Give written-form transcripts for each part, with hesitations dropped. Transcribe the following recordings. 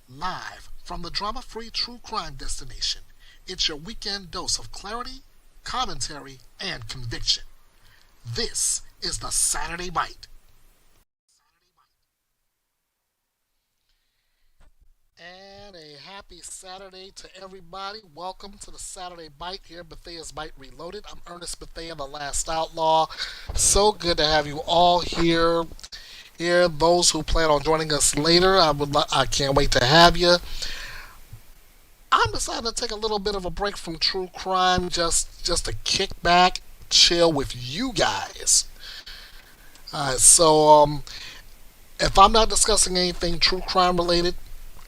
Live from the drama-free true crime destination, it's your weekend dose of clarity, commentary, and conviction. This is the Saturday Byte. And a happy Saturday to everybody. Welcome to the Saturday Byte here, Bethea's Byte Reloaded. I'm Ernest Bethea, the Last Outlaw. So good to have you all here. Those who plan on joining us later, I can't wait to have you. I'm deciding to take a little bit of a break from true crime, just to kick back, chill with you guys. So if I'm not discussing anything true crime related,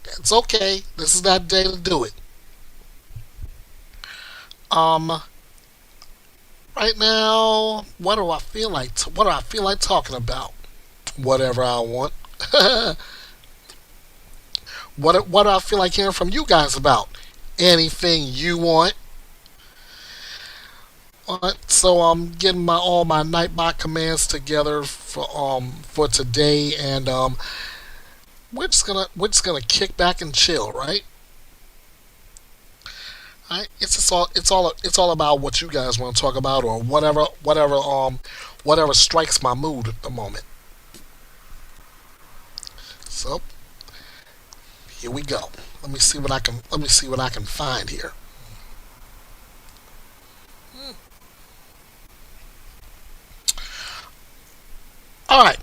it's okay. This is that day to do it. Um, right now, what do I feel like? What do I feel like talking about? Whatever I want. What do I feel like hearing from you guys about? Anything you want. So I'm getting my all my Nightbot commands together for today, and we're just gonna kick back and chill, right? Right? It's all about what you guys want to talk about, or whatever strikes my mood at the moment. So here we go. Let me see what I can find here. All right.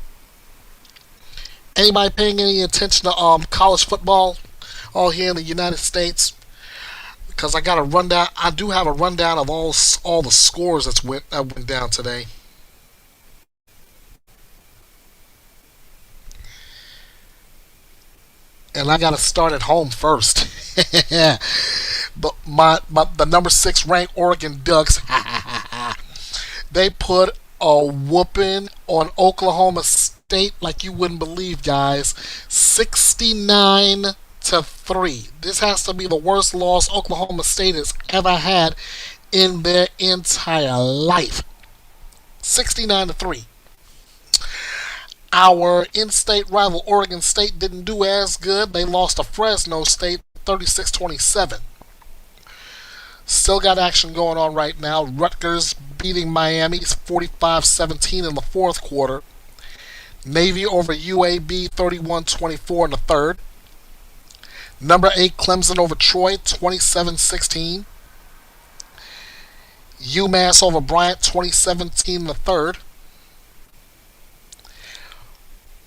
Anybody paying any attention to college football all here in the United States? Because I got a rundown. I do have a rundown of all the scores that went down today, and I got to start at home first. But my the number 6 ranked Oregon Ducks, they put a whooping on Oklahoma State like you wouldn't believe, guys. 69-3. This has to be the worst loss Oklahoma State has ever had in their entire life. 69-3. Our in-state rival Oregon State didn't do as good. They lost to Fresno State 36-27. Still got action going on right now. Rutgers beating Miami 45-17 in the fourth quarter. Navy over UAB 31-24 in the third. Number 8 Clemson over Troy 27-16. UMass over Bryant 2017 in the third.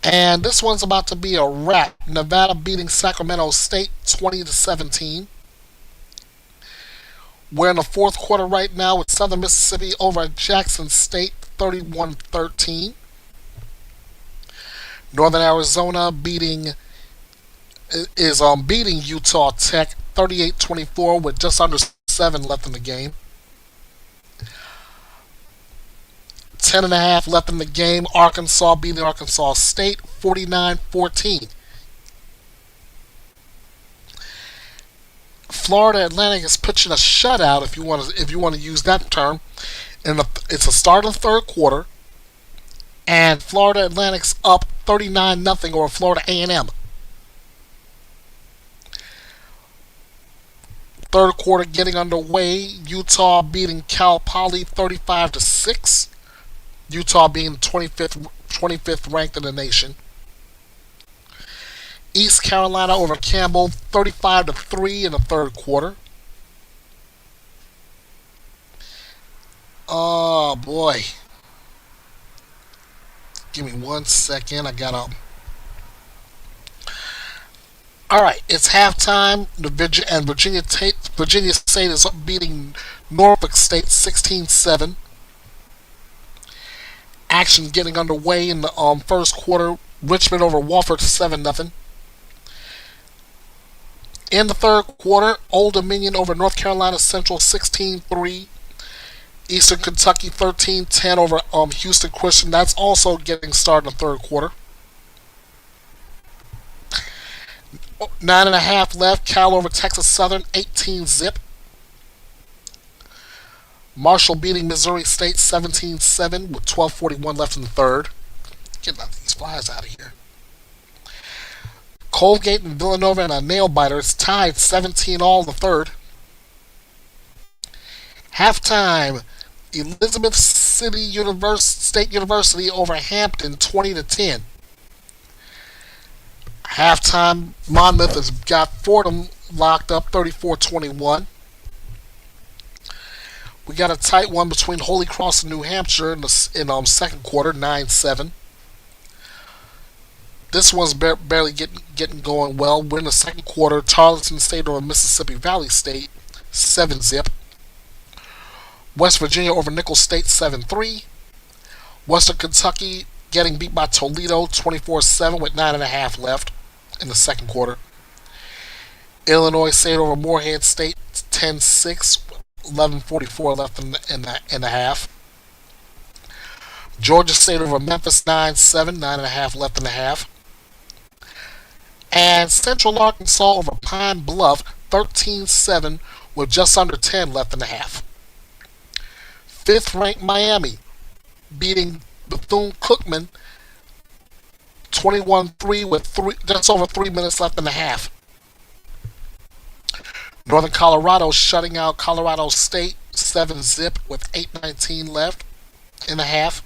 And this one's about to be a wrap. Nevada beating Sacramento State 20-17. We're in the fourth quarter right now with Southern Mississippi over Jackson State 31-13. Northern Arizona beating Utah Tech 38-24 with just under 7 left in the game. 10.5 left in the game. Arkansas beating Arkansas State 49-14. Florida Atlantic is pitching a shutout, if you want to use that term. And it's a start of the third quarter, and Florida Atlantic's up 39-0 over Florida A&M. Third quarter getting underway. Utah beating Cal Poly 35-6. Utah being 25th ranked in the nation. East Carolina over Campbell 35-3 in the third quarter. Oh boy. Give me 1 second. I gotta. All right, it's halftime. And Virginia State is beating Norfolk State 16-7. Action getting underway in the first quarter. Richmond over Wofford 7-0. In the third quarter, Old Dominion over North Carolina Central 16-3. Eastern Kentucky 13-10 over Houston Christian. That's also getting started in the third quarter. 9.5 left. Cal over Texas Southern 18-zip. Marshall beating Missouri State 17-7 with 12:41 left in the third. Get these flies out of here. Colgate and Villanova and a nail biter. It's tied 17 all in the third. Halftime, Elizabeth City State University over Hampton 20-10. Halftime, Monmouth has got Fordham locked up 34-21. We got a tight one between Holy Cross and New Hampshire in second quarter, 9-7. This one's barely getting going well. We're in the second quarter. Tarleton State over Mississippi Valley State, 7-zip. West Virginia over Nicholls State, 7-3. Western Kentucky getting beat by Toledo, 24-7 with 9.5 left in the second quarter. Illinois State over Morehead State, 10-6, 11:44 left in the half. Georgia State over Memphis, 9-7, 9.5 left in the half. And Central Arkansas over Pine Bluff, 13-7 with just under 10 left in the half. Fifth-ranked Miami beating Bethune-Cookman 21-3 with just over 3 minutes left in the half. Northern Colorado shutting out Colorado State 7-zip with 8:19 left in the half.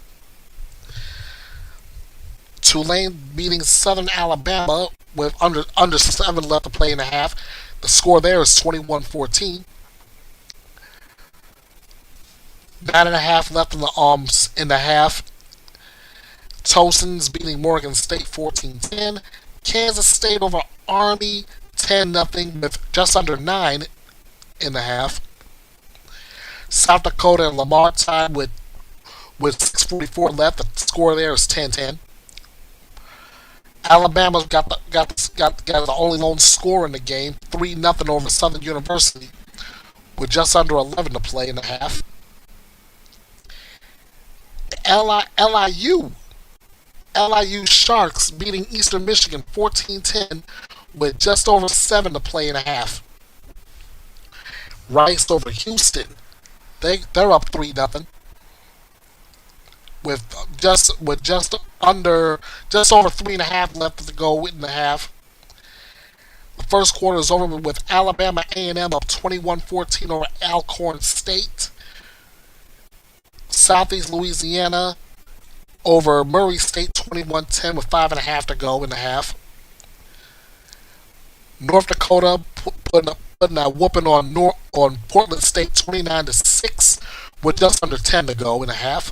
Tulane beating Southern Alabama with under 7 left to play in the half. The score there is 21-14. 9.5 left in the half. Towson's beating Morgan State 14-10. Kansas State over Army 10-0 with just under 9 in the half. South Dakota and Lamar tied with 6:44 left. The score there is 10-10. Alabama's got the only lone score in the game, 3-0 over Southern University with just under 11 to play in the half. LIU Sharks beating Eastern Michigan 14-10 with just over 7 to play in a half. Rice over Houston. They're up 3-0 with just over 3.5 left to go in the half. The first quarter is over with Alabama A&M up 21-14 over Alcorn State. Southeast Louisiana over Murray State 21-10 with 5.5 to go in the half. North Dakota putting a whooping on Portland State 29-6 with just under 10 to go in the half.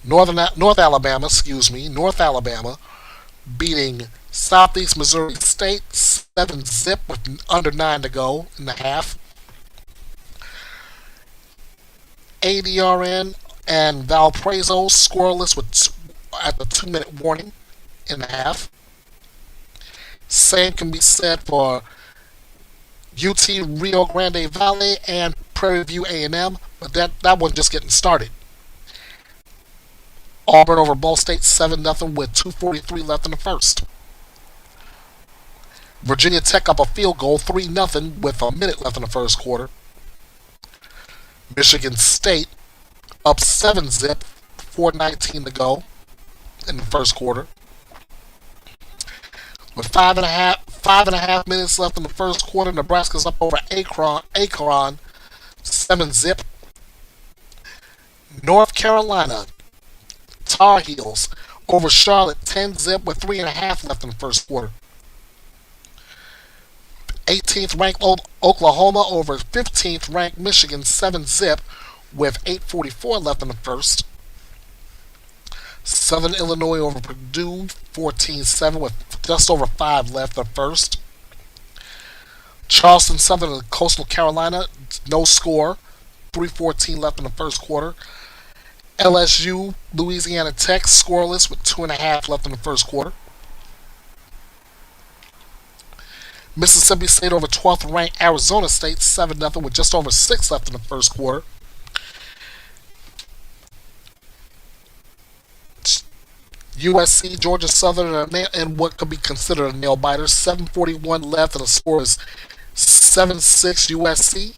North Alabama beating Southeast Missouri State 7-zip with under 9 to go in the half. ADRN and Valparaiso scoreless at the 2-minute warning in the half. Same can be said for UT Rio Grande Valley and Prairie View A&M, but that one's just getting started. Auburn over Ball State 7-0 with 2:43 left in the first. Virginia Tech up a field goal 3-0 with a minute left in the first quarter. Michigan State up 7-zip, 4:19 to go in the first quarter. With 5.5 minutes left in the first quarter, Nebraska's up over Akron 7-zip. North Carolina Tar Heels over Charlotte 10-zip with 3.5 left in the first quarter. 18th ranked Oklahoma over 15th ranked Michigan 7-zip with 8:44 left in the first. Southern Illinois over Purdue 14-7 with just over 5 left in the first. Charleston Southern and Coastal Carolina, no score, 3:14 left in the first quarter. LSU Louisiana Tech scoreless with 2.5 left in the first quarter. Mississippi State over 12th ranked Arizona State 7-0 with just over 6 left in the first quarter. USC, Georgia Southern, and what could be considered a nail biter. 7:41 left, and the score is 7-6 USC.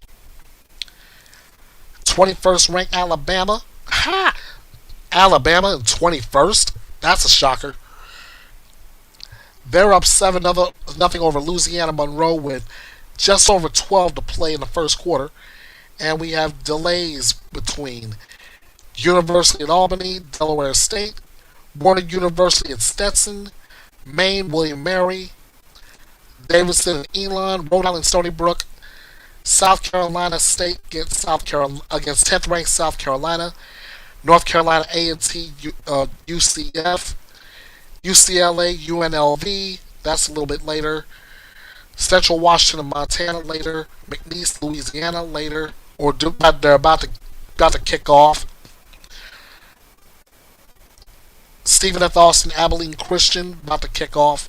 21st ranked Alabama. Ha! Alabama in 21st. That's a shocker. They're up 7 nothing over Louisiana Monroe with just over 12 to play in the first quarter. And we have delays between University at Albany, Delaware State, Warner University at Stetson, Maine, William Mary, Davidson and Elon, Rhode Island, Stony Brook, South Carolina State against 10th ranked South Carolina, North Carolina A&T, UCF, UCLA, UNLV. That's a little bit later. Central Washington, Montana later. McNeese, Louisiana later. Or they're about to kick off. Stephen F. Austin, Abilene Christian about to kick off.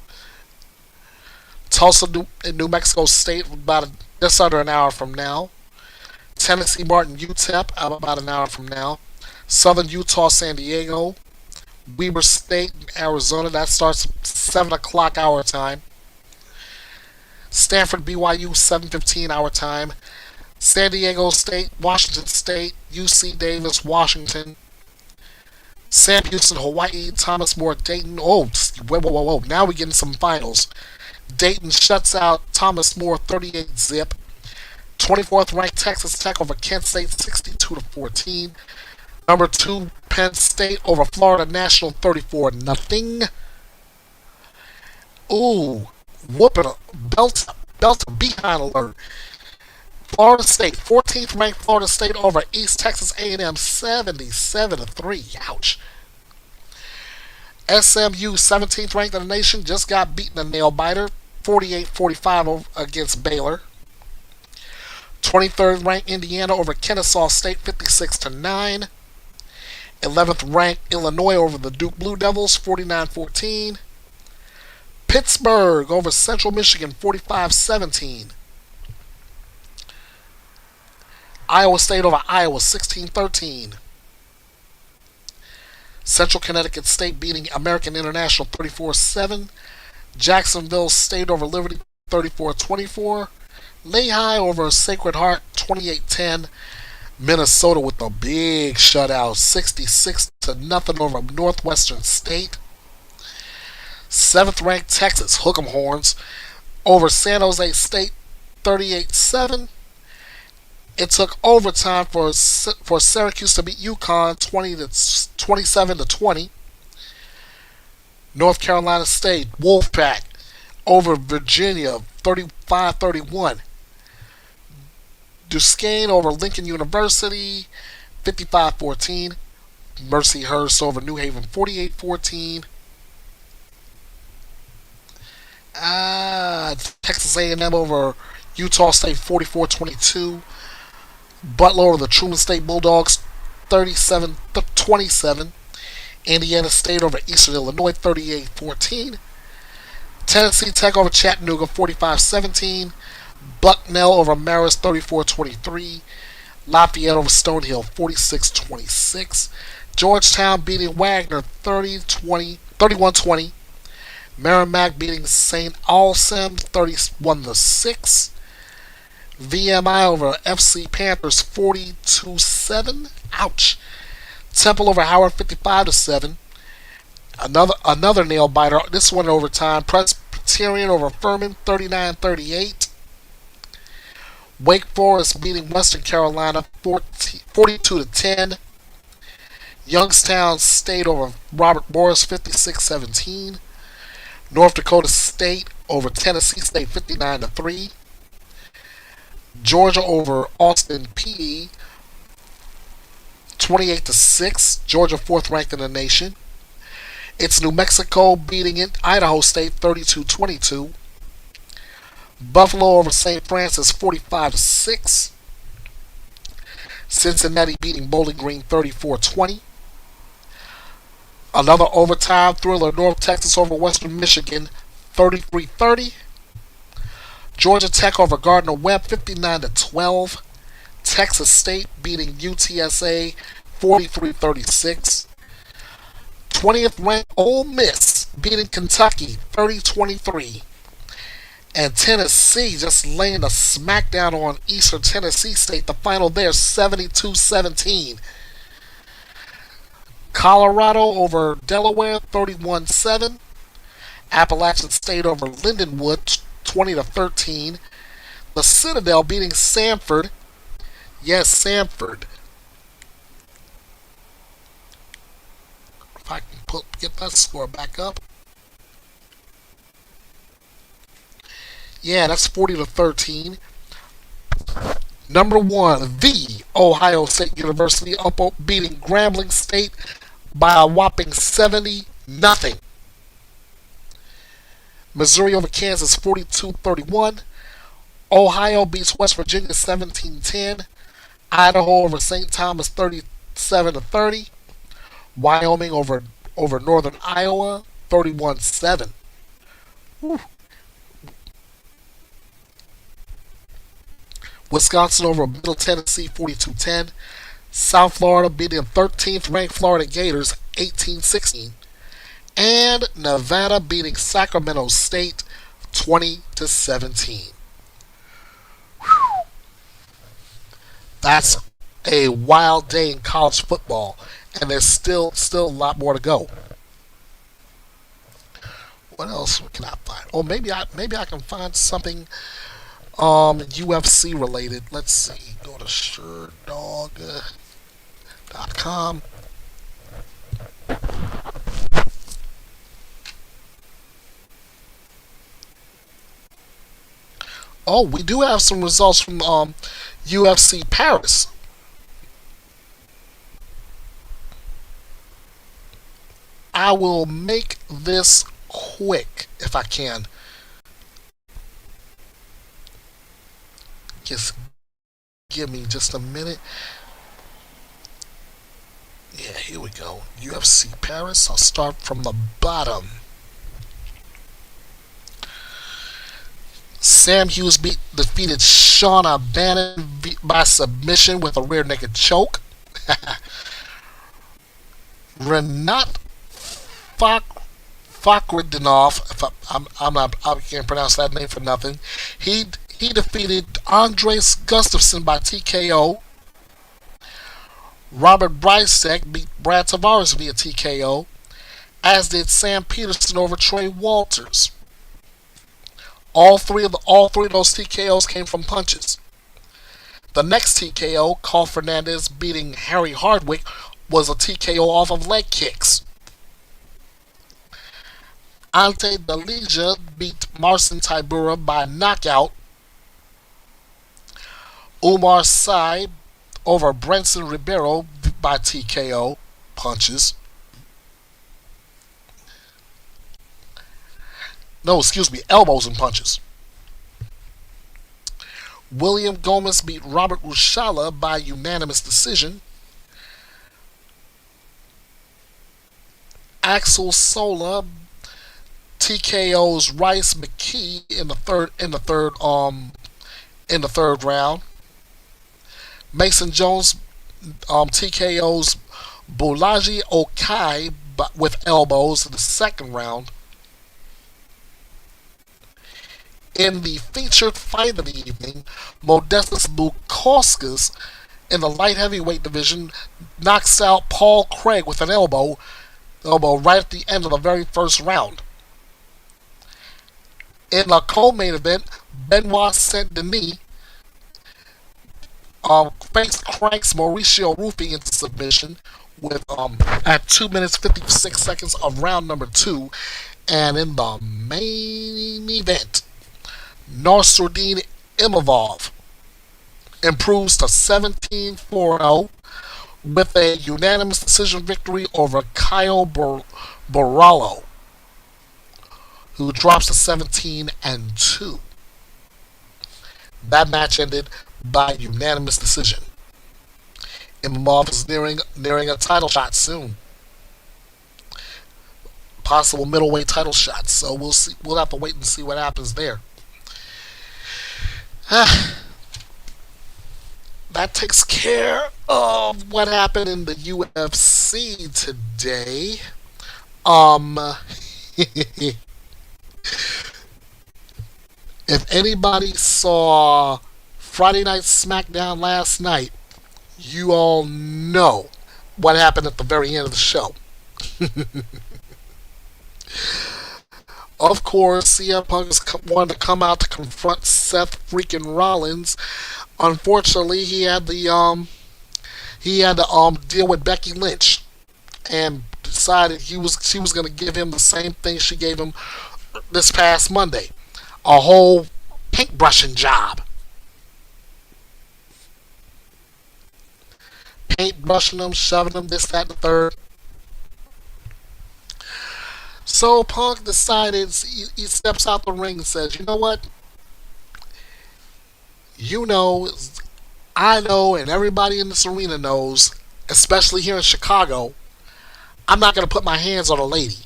Tulsa, New Mexico State about just under an hour from now. Tennessee Martin, UTEP about an hour from now. Southern Utah, San Diego. Weber State, Arizona. That starts 7 o'clock our time. Stanford, BYU, 7:15 our time. San Diego State, Washington State, UC Davis, Washington. Sam Houston, Hawaii, Thomas More, Dayton. Oh, whoa. Now we're getting some finals. Dayton shuts out Thomas More 38-zip. 24th ranked Texas Tech over Kent State 62-14. Number 2 Penn State over Florida National 34-0. Ooh, whooping a belt behind alert. Florida State, 14th ranked Florida State over East Texas A&M 77-3. Ouch. SMU, 17th ranked in the nation, just got beaten a nail biter, 48-45 against Baylor. 23rd ranked Indiana over Kennesaw State, 56-9. 11th ranked Illinois over the Duke Blue Devils, 49-14. Pittsburgh over Central Michigan, 45-17. Iowa State over Iowa, 16-13. Central Connecticut State beating American International 34-7. Jacksonville State over Liberty 34-24. Lehigh over Sacred Heart 28-10. Minnesota with a big shutout 66-0 over Northwestern State. 7th ranked Texas Hook 'em Horns over San Jose State 38-7. It took overtime for Syracuse to beat UConn 27-20. North Carolina State Wolfpack over Virginia 35-31. Duquesne over Lincoln University 55-14. Mercyhurst over New Haven 48-14. Texas A&M over Utah State 44-22. Butler over the Truman State Bulldogs 37-27. Indiana State over Eastern Illinois 38-14. Tennessee Tech over Chattanooga 45-17. Bucknell over Marist 34-23. Lafayette over Stonehill 46-26. Georgetown beating Wagner 31-20. Merrimack beating St. Anselm 31-6. VMI over FC Panthers 42-7. Ouch. Temple over Howard 55-7. Another nail biter. This one in overtime. Presbyterian over Furman 39-38. Wake Forest beating Western Carolina 42-10. Youngstown State over Robert Morris 56-17. North Dakota State over Tennessee State 59-3. Georgia over Austin Peay 28-6. Georgia 4th ranked in the nation. It's New Mexico beating Idaho State 32-22. Buffalo over St. Francis 45-6. Cincinnati beating Bowling Green 34-20. Another overtime thriller, North Texas over Western Michigan 33-30. Georgia Tech over Gardner Webb 59-12. Texas State beating UTSA 43-36. 20th ranked Ole Miss beating Kentucky 30-23. And Tennessee just laying a smackdown on Eastern Tennessee State. The final there 72-17. Colorado over Delaware 31-7. Appalachian State over Lindenwood 20-13. The Citadel beating Samford. Yes, Samford. If I can get that score back up. Yeah, that's 40-13. Number one, the Ohio State University beating Grambling State by a whopping 70-0. Missouri over Kansas 42-31. Ohio beats West Virginia 17-10. Idaho over St. Thomas 37-30. Wyoming over Northern Iowa 31-7. Wisconsin over Middle Tennessee 42-10. South Florida beating 13th ranked Florida Gators 18-16. And Nevada beating Sacramento State 20-17. That's a wild day in college football, and there's still a lot more to go. What else can I find? Oh, maybe I can find something UFC related. Let's see. Go to SureDog.com. Oh, we do have some results from UFC Paris. I will make this quick if I can. Just give me just a minute. Yeah, here we go. UFC Paris. I'll start from the bottom. Sam Hughes defeated Shauna Bannon by submission with a rear naked choke. Renat Fakhridinov, I can't pronounce that name for nothing. He defeated Andres Gustafsson by TKO. Robert Brysek beat Brad Tavares via TKO, as did Sam Peterson over Trey Walters. All three of those TKOs came from punches. The next TKO, Carl Fernandez beating Harry Hardwick, was a TKO off of leg kicks. Ante Delija beat Marcin Tybura by knockout. Umar Sy over Brenson Ribeiro by TKO punches. No, excuse me, elbows and punches. William Gomez beat Robert Rushala by unanimous decision. Axel Sola TKO's Rice McKee in the third round. Mason Jones TKO's Bolaji Okai with elbows in the second round. In the featured fight of the evening, Modestas Bukauskas in the light heavyweight division knocks out Paul Craig with an elbow right at the end of the very first round. In the co-main event, Benoit Saint Denis cranks Mauricio Rufy into submission with at 2 minutes 56 seconds of round number 2. And in the main event, Nasruddin Imavov improves to 17-4-0 with a unanimous decision victory over Kyle Borrallo, who drops to 17-2. That match ended by unanimous decision. Imavov is nearing a title shot soon. Possible middleweight title shot. So we'll see. We'll have to wait and see what happens there. That takes care of what happened in the UFC today. If anybody saw Friday Night SmackDown last night, you all know what happened at the very end of the show. Of course, CM Punk wanted to come out to confront Seth freaking Rollins. Unfortunately, he had to deal with Becky Lynch and decided she was going to give him the same thing she gave him this past Monday, a whole paintbrushing job, paintbrushing them, shoving them, this, that, and the third. So Punk decided he steps out the ring and says, "You know what? You know, I know, and everybody in this arena knows, especially here in Chicago, I'm not going to put my hands on a lady,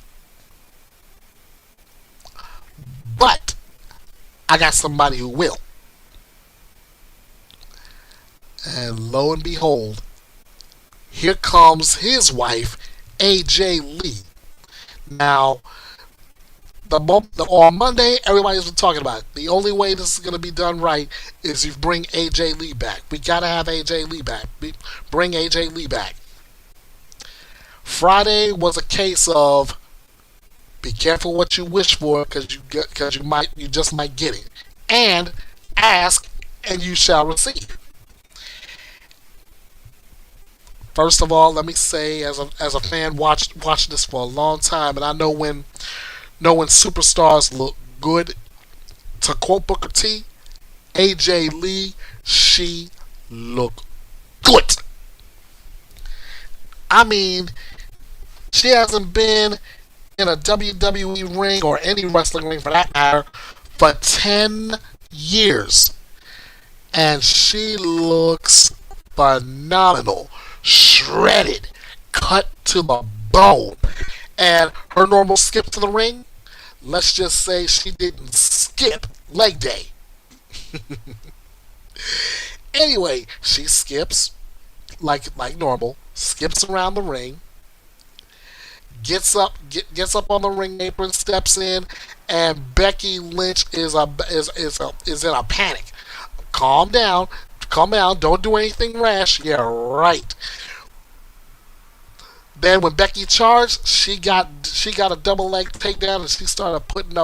but I got somebody who will." And lo and behold, here comes his wife, AJ Lee. Now, on Monday, everybody's been talking about it. The only way this is going to be done right is you bring AJ Lee back. We got to have AJ Lee back. Bring AJ Lee back. Friday was a case of be careful what you wish for because you just might get it, and ask and you shall receive. First of all, let me say, as a fan, watched this for a long time, and I know when superstars look good. To quote Booker T, AJ Lee, she look good. I mean, she hasn't been in a WWE ring or any wrestling ring for that matter for 10 years. And she looks phenomenal. Shredded. Cut to the bone. And her normal skip to the ring, let's just say she didn't skip leg day. Anyway, she skips like normal, skips around the ring, gets up on the ring apron, steps in, and Becky Lynch is in a panic. Calm down, calm down. Don't do anything rash. Yeah, right. Then when Becky charged, she got a double leg takedown and she started putting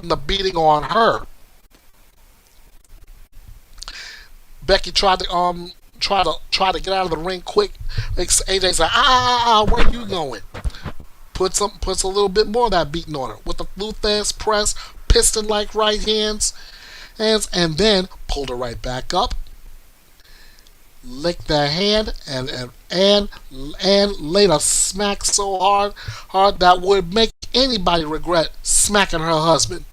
the beating on her. Becky tried to get out of the ring quick. AJ's like, where you going? Puts a little bit more of that beating on her with the Luthez press, piston like right hands, and then pulled her right back up, licked the hand, and laid a smack so hard that would make anybody regret smacking her husband.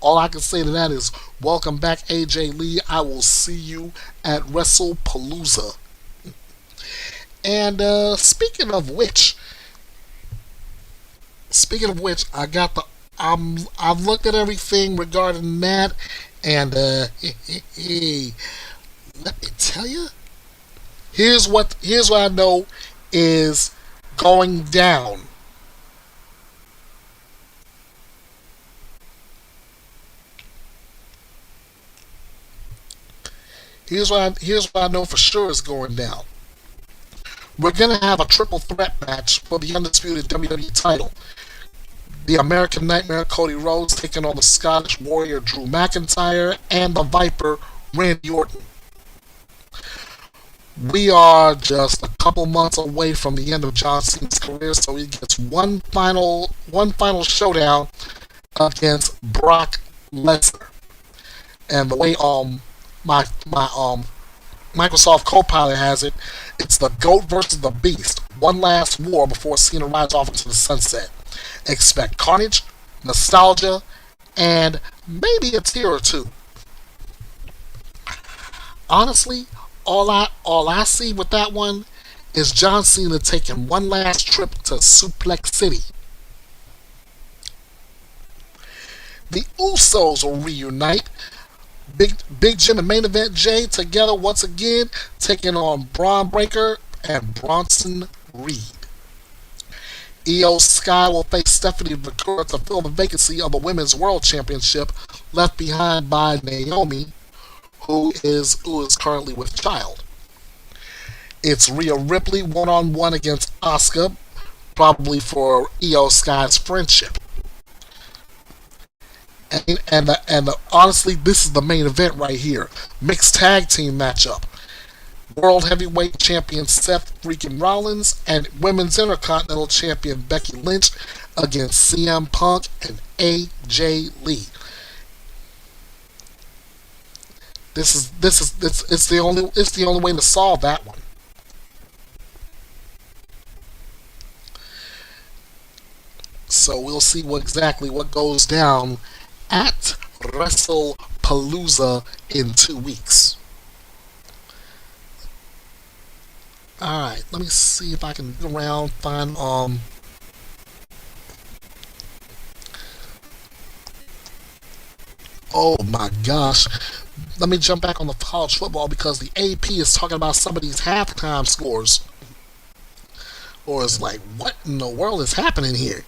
All I can say to that is, welcome back, AJ Lee. I will see you at WrestlePalooza. And speaking of which, I've looked at everything regarding that, and let me tell you, here's what I know is going down. Here's what I know for sure is going down. We're gonna have a triple threat match for the undisputed WWE title. The American Nightmare Cody Rhodes taking on the Scottish Warrior Drew McIntyre and the Viper Randy Orton. We are just a couple months away from the end of John Cena's career, so he gets one final showdown against Brock Lesnar. And the way my Microsoft Copilot has it, it's the GOAT versus the Beast. One last war before Cena rides off into the sunset. Expect carnage, nostalgia, and maybe a tear or two. Honestly, all I see with that one is John Cena taking one last trip to Suplex City. The Usos will reunite. Big Jim and Main Event Jay together once again, taking on Braun Breaker and Bronson Reed. Io Sky will face Stephanie Ventura to fill the vacancy of the Women's World Championship left behind by Naomi, who is currently with child. It's Rhea Ripley one-on-one against Asuka. probably for Io Sky's friendship. Honestly, this is the main event right here. Mixed tag team matchup. World Heavyweight Champion Seth freaking Rollins and Women's Intercontinental Champion Becky Lynch against CM Punk and AJ Lee. It's the only way to solve that one. So we'll see exactly what goes down at WrestlePalooza in 2 weeks. Alright, let me see if I can get around, find oh my gosh. Let me jump back on the college football because the AP is talking about some of these halftime scores. Or it's like, what in the world is happening here?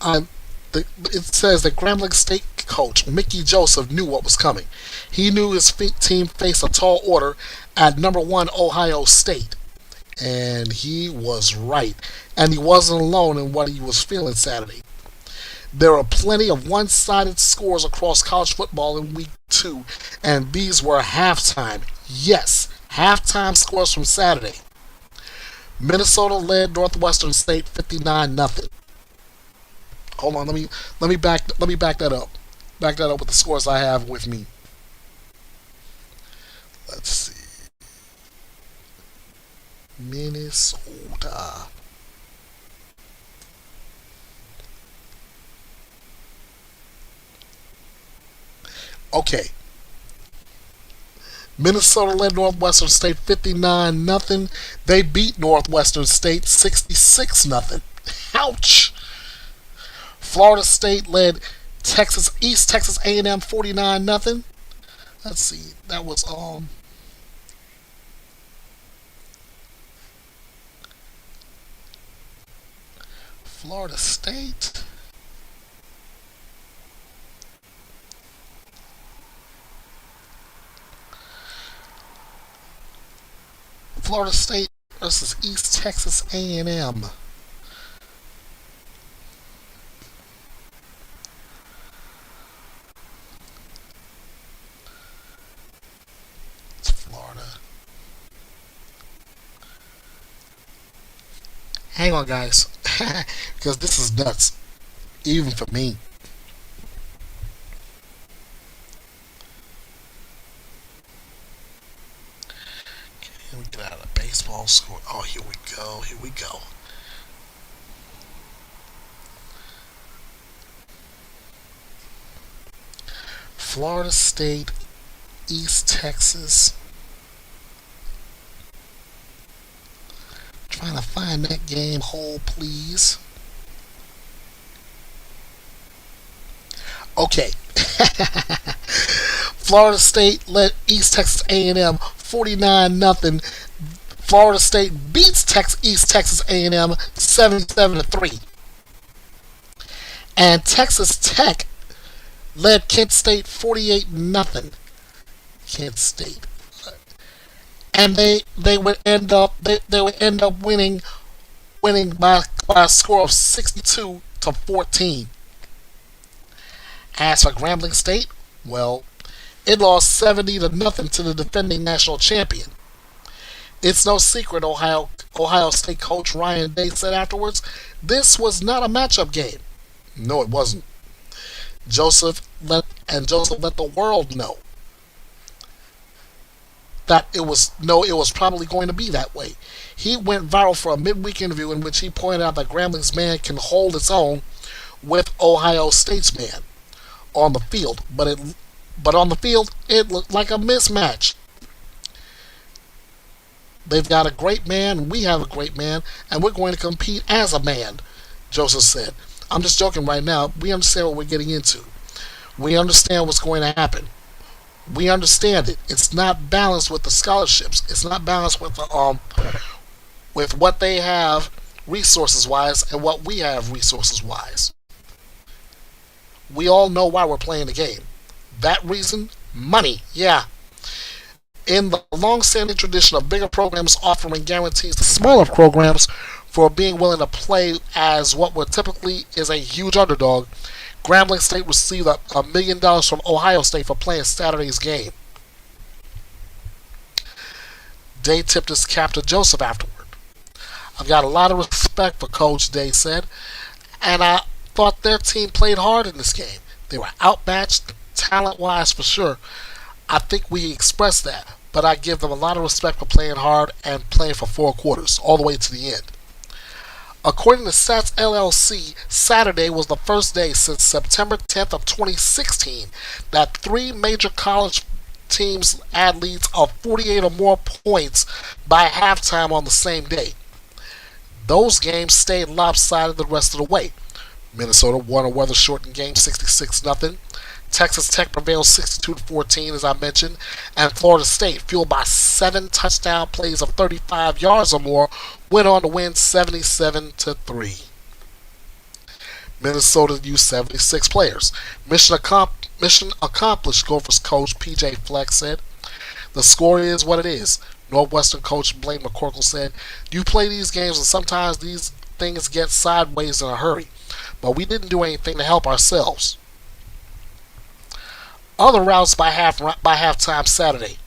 Um, it says that Grambling State coach Mickey Joseph knew what was coming. He knew his team faced a tall order at number one Ohio State. And he was right. And he wasn't alone in what he was feeling Saturday. There are plenty of one-sided scores across college football in week 2, and these were halftime. Yes, halftime scores from Saturday. Minnesota led Northwestern State 59-0. Hold on, let me back that up. Back that up with the scores I have with me. Let's see. Minnesota. Okay. Minnesota led Northwestern State 59-0. They beat Northwestern State 66-0. Ouch. Florida State led East Texas A&M 49-0. Let's see. That was Florida State. Florida State versus East Texas A&M. It's Florida. Hang on, guys, because this is nuts, even for me. Let me get out of the baseball score. Oh, here we go. Here we go. Florida State, East Texas. Trying to find that game. Hold, please. Okay. Florida State led East Texas A&M 49-0. Florida State beats East Texas A&M 77-3. And Texas Tech led Kent State 48-0. Kent State. And they would end up winning by a score of 62-14. As for Grambling State, well, it lost 70-0 to the defending national champion. It's no secret, Ohio State coach Ryan Day said afterwards, this was not a matchup game. No, it wasn't. Joseph let the world know that it was probably going to be that way. He went viral for a midweek interview in which he pointed out that Grambling's man can hold its own with Ohio State's man on the field, but on the field it looked like a mismatch. They've got a great man, we have a great man, and we're going to compete as a man, Joseph said. I'm just joking right now. We understand what we're getting into. We understand what's going to happen. We understand it. It's not balanced with the scholarships. It's not balanced with what they have resources wise and what we have resources wise. We all know why we're playing the game. That reason, money. Yeah. In the long-standing tradition of bigger programs offering guarantees to smaller programs for being willing to play as what would typically is a huge underdog, Grambling State received $1 million from Ohio State for playing Saturday's game. Day tipped his cap to Joseph afterward. I've got a lot of respect for Coach, Day said, and I thought their team played hard in this game. They were outmatched, talent-wise for sure. I think we expressed that, but I give them a lot of respect for playing hard and playing for 4 quarters, all the way to the end. According to Stats LLC, Saturday was the first day since September 10th of 2016 that 3 major college teams had leads of 48 or more points by halftime on the same day. Those games stayed lopsided the rest of the way. Minnesota won a weather-shortened game 66-0. Texas Tech prevailed 62-14, as I mentioned, and Florida State, fueled by 7 touchdown plays of 35 yards or more, went on to win 77-3. Minnesota used 76 players. Mission accomplished, Gophers coach PJ Fleck said. The score is what it is. Northwestern coach Blaine McCorkle said, you play these games and sometimes these things get sideways in a hurry, but we didn't do anything to help ourselves. Other routes by halftime Saturday.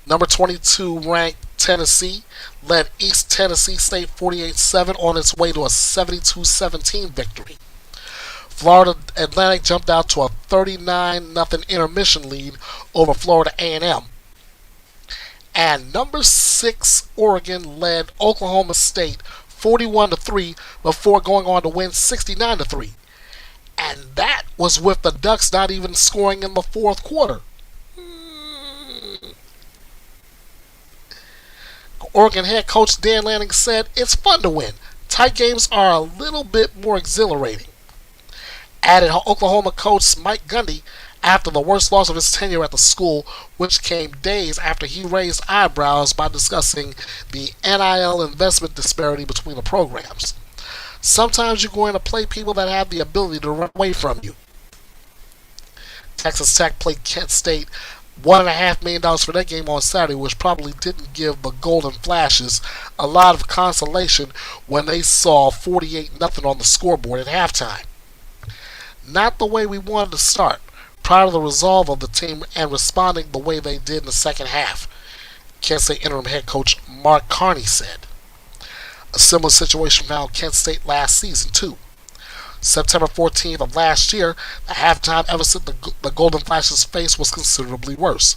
Number 22 ranked Tennessee led East Tennessee State 48-7 on its way to a 72-17 victory. Florida Atlantic jumped out to a 39-0 intermission lead over Florida A&M. And number 6 Oregon led Oklahoma State 41-3 before going on to win 69-3. And that was with the Ducks not even scoring in the 4th quarter. Oregon head coach Dan Lanning said, it's fun to win. Tight games are a little bit more exhilarating. Added Oklahoma coach Mike Gundy after the worst loss of his tenure at the school, which came days after he raised eyebrows by discussing the NIL investment disparity between the programs. Sometimes you're going to play people that have the ability to run away from you. Texas Tech played Kent State $1.5 million for that game on Saturday, which probably didn't give the Golden Flashes a lot of consolation when they saw 48-0 on the scoreboard at halftime. Not the way we wanted to start, proud of the resolve of the team and responding the way they did in the second half, Kent State interim head coach Mark Carney said. A similar situation found Kent State last season, too. September 14th of last year, the halftime deficit the Golden Flashes faced was considerably worse.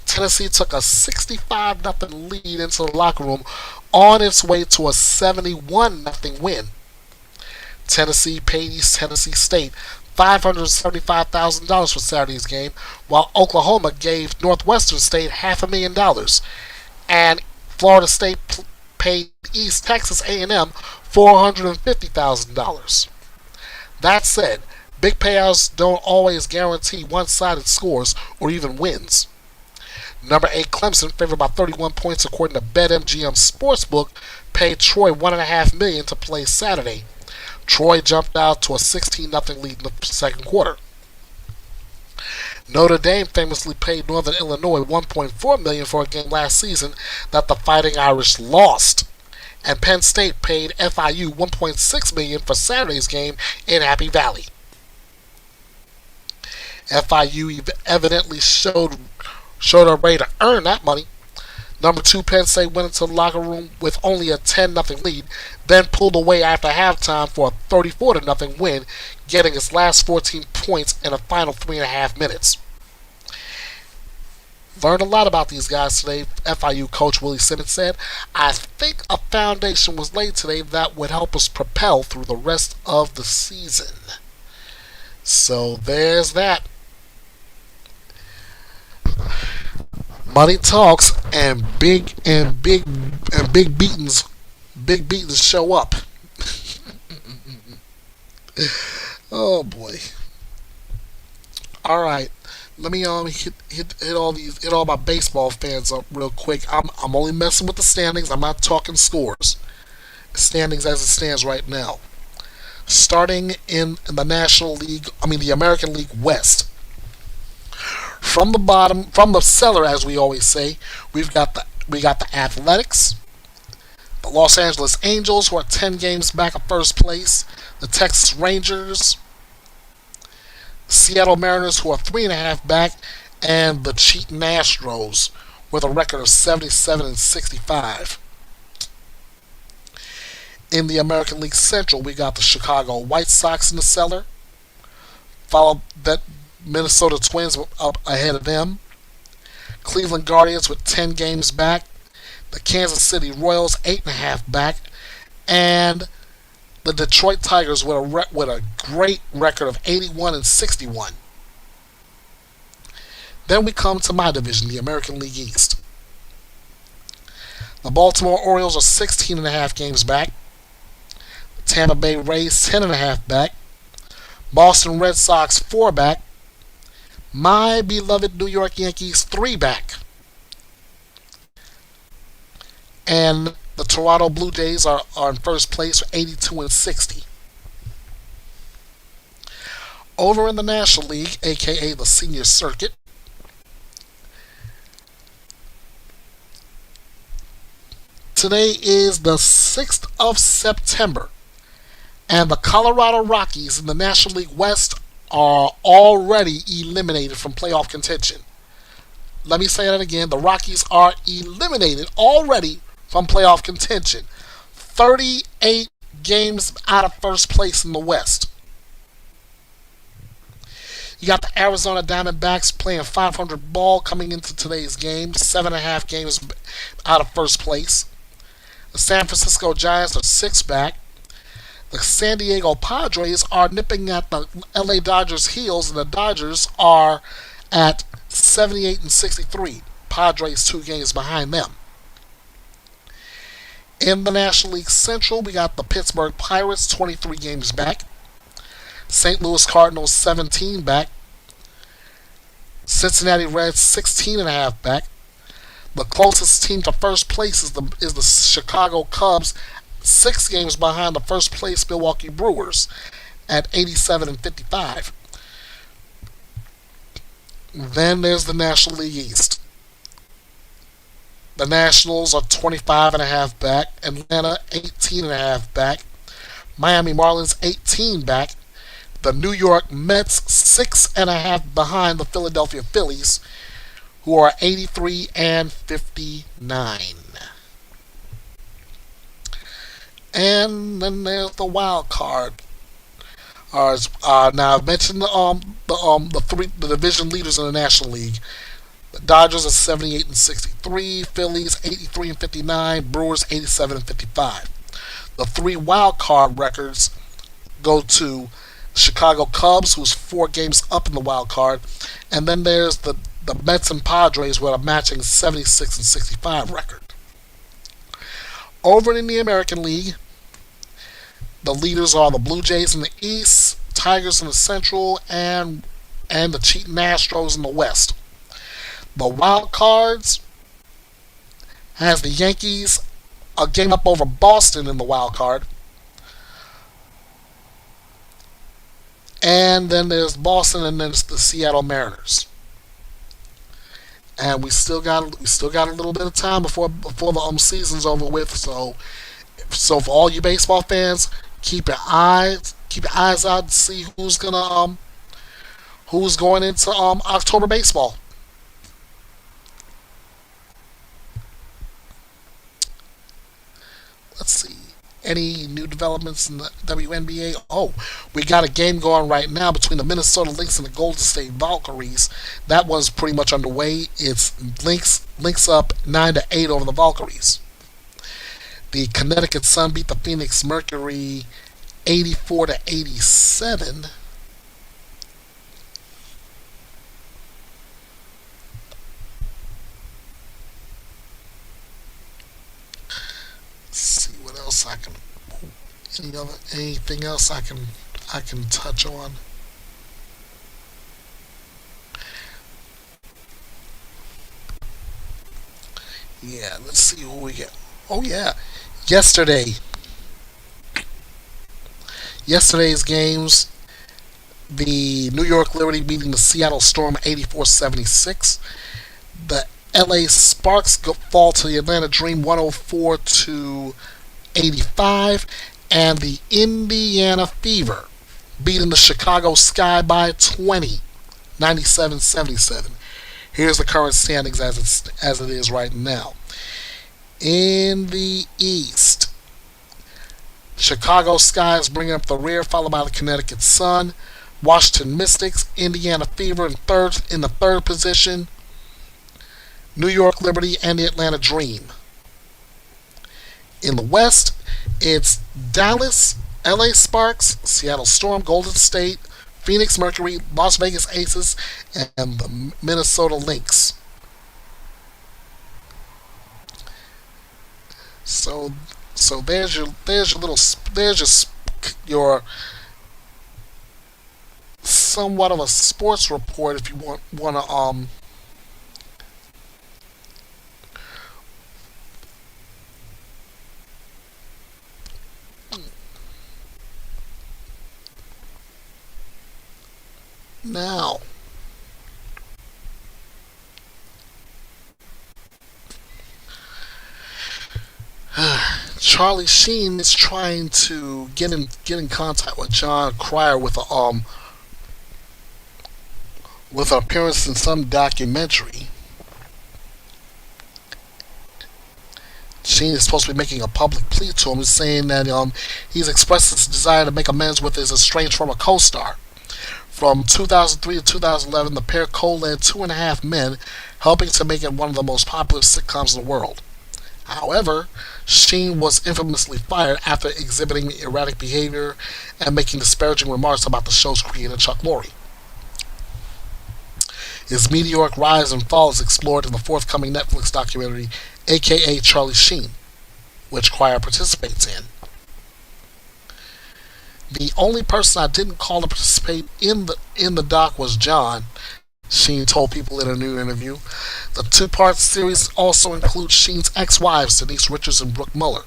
Tennessee took a 65-0 lead into the locker room on its way to a 71-0 win. Tennessee paid East Tennessee State $575,000 for Saturday's game, while Oklahoma gave Northwestern State $500,000, and Florida State paid East Texas A&M $450,000. That said, big payouts don't always guarantee one-sided scores or even wins. Number 8 Clemson, favored by 31 points according to BetMGM Sportsbook, paid Troy $1.5 million to play Saturday. Troy jumped out to a 16-0 lead in the second quarter. Notre Dame famously paid Northern Illinois $1.4 million for a game last season that the Fighting Irish lost. And Penn State paid FIU $1.6 million for Saturday's game in Happy Valley. FIU evidently showed a way to earn that money. Number 2 Penn State went into the locker room with only a 10-0 lead, then pulled away after halftime for a 34-0 win, getting its last 14 points in the final 3.5 minutes. Learned a lot about these guys today, FIU coach Willie Simmons said. I think a foundation was laid today that would help us propel through the rest of the season. So there's that. Money talks and big beatings show up. Oh boy. All right. Let me hit all my baseball fans up real quick. I'm only messing with the standings. I'm not talking scores. Standings as it stands right now. Starting in the National League, the American League West. From the bottom, from the cellar, as we always say, we got the Athletics, the Los Angeles Angels, who are 10 games back of first place, the Texas Rangers, Seattle Mariners, who are 3.5 back, and the cheating Astros with a record of 77-65. In the American League Central, we got the Chicago White Sox in the cellar, followed that Minnesota Twins up ahead of them. Cleveland Guardians with 10 games back. The Kansas City Royals 8.5 back, and the Detroit Tigers with a great record of 81-61. Then we come to my division, the American League East. The Baltimore Orioles are 16.5 games back. The Tampa Bay Rays 10.5 back. Boston Red Sox 4 back. My beloved New York Yankees 3 back. And the Toronto Blue Jays are in first place with 82-60. Over in the National League, aka the Senior Circuit, today is the 6th of September, and the Colorado Rockies in the National League West are already eliminated from playoff contention. Let me say that again. The Rockies are eliminated already from playoff contention. 38 games out of first place in the West. You got the Arizona Diamondbacks playing 500 ball coming into today's game. 7.5 games out of first place. The San Francisco Giants are 6 back. The San Diego Padres are nipping at the LA Dodgers' heels, and the Dodgers are at 78-63. Padres 2 games behind them. In the National League Central, we got the Pittsburgh Pirates 23 games back. St. Louis Cardinals 17 back. Cincinnati Reds 16.5 back. The closest team to first place is the Chicago Cubs, 6 games behind the first place Milwaukee Brewers at 87-55. Then there's the National League East. The Nationals are 25.5 back. Atlanta 18.5 back. Miami Marlins 18 back. The New York Mets 6.5 behind the Philadelphia Phillies, who are 83-59. And then there's the wild card. Now I've mentioned the division leaders in the National League. The Dodgers are 78-63, Phillies 83-59, Brewers 87-55. The 3 wild card records go to Chicago Cubs, who's 4 games up in the wild card, and then there's the Mets and Padres with a matching 76-65 record. Over in the American League, the leaders are the Blue Jays in the East, Tigers in the Central, and the cheating Astros in the West. The wild cards has the Yankees a game up over Boston in the wild card. And then there's Boston, and then there's the Seattle Mariners. And we still got a little bit of time before the season's over with. So for all you baseball fans, keep your eyes out to see who's going into October baseball. Let's see. Any new developments in the WNBA? Oh, we got a game going right now between the Minnesota Lynx and the Golden State Valkyries. That one's pretty much underway. It's Lynx up 9-8 over the Valkyries. The Connecticut Sun beat the Phoenix Mercury 84-87. Let's see what else I can. Anything else I can touch on? Yeah, let's see who we get. Oh yeah, yesterday. Yesterday's games. The New York Liberty beating the Seattle Storm 84-76. The LA Sparks fall to the Atlanta Dream 104 to 85. And the Indiana Fever beating the Chicago Sky by 20, 97-77. Here's the current standings as it is right now. In the East, Chicago Sky is bringing up the rear, followed by the Connecticut Sun. Washington Mystics, Indiana Fever in the third position. New York Liberty and the Atlanta Dream. In the West, it's Dallas, LA Sparks, Seattle Storm, Golden State, Phoenix Mercury, Las Vegas Aces, and the Minnesota Lynx. So, so there's your somewhat of a sports report if you want to now. Charlie Sheen is trying to get in contact with John Cryer with an appearance in some documentary. Sheen is supposed to be making a public plea to him, saying that he's expressed his desire to make amends with his estranged former co-star. From 2003 to 2011, the pair co-led Two and a Half Men, helping to make it one of the most popular sitcoms in the world. However, Sheen was infamously fired after exhibiting erratic behavior and making disparaging remarks about the show's creator, Chuck Lorre. His meteoric rise and fall is explored in the forthcoming Netflix documentary, aka Charlie Sheen, which Cryer participates in. The only person I didn't call to participate in the doc was John, Sheen told people in a new interview. The two-part series also includes Sheen's ex-wives, Denise Richards and Brooke Muller,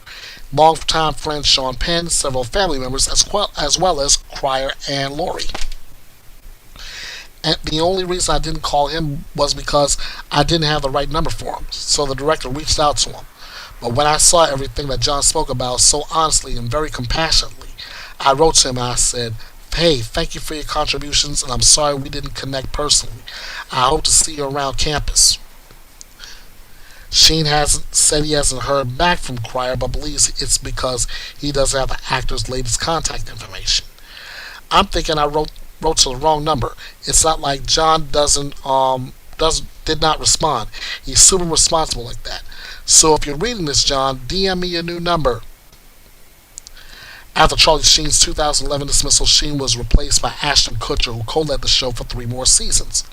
longtime friend Sean Penn, several family members, as well as Cryer and Lorre. And the only reason I didn't call him was because I didn't have the right number for him, so the director reached out to him. But when I saw everything that John spoke about so honestly and very compassionately, I wrote to him and I said, "Hey, thank you for your contributions, and I'm sorry we didn't connect personally. I hope to see you around campus." Sheen hasn't said he hasn't heard back from Cryer, but believes it's because he doesn't have the actor's latest contact information. I'm thinking I wrote to the wrong number. It's not like John did not respond. He's super responsible like that. So if you're reading this, John, DM me your new number. After Charlie Sheen's 2011 dismissal, Sheen was replaced by Ashton Kutcher, who co-led the show for 3 more seasons.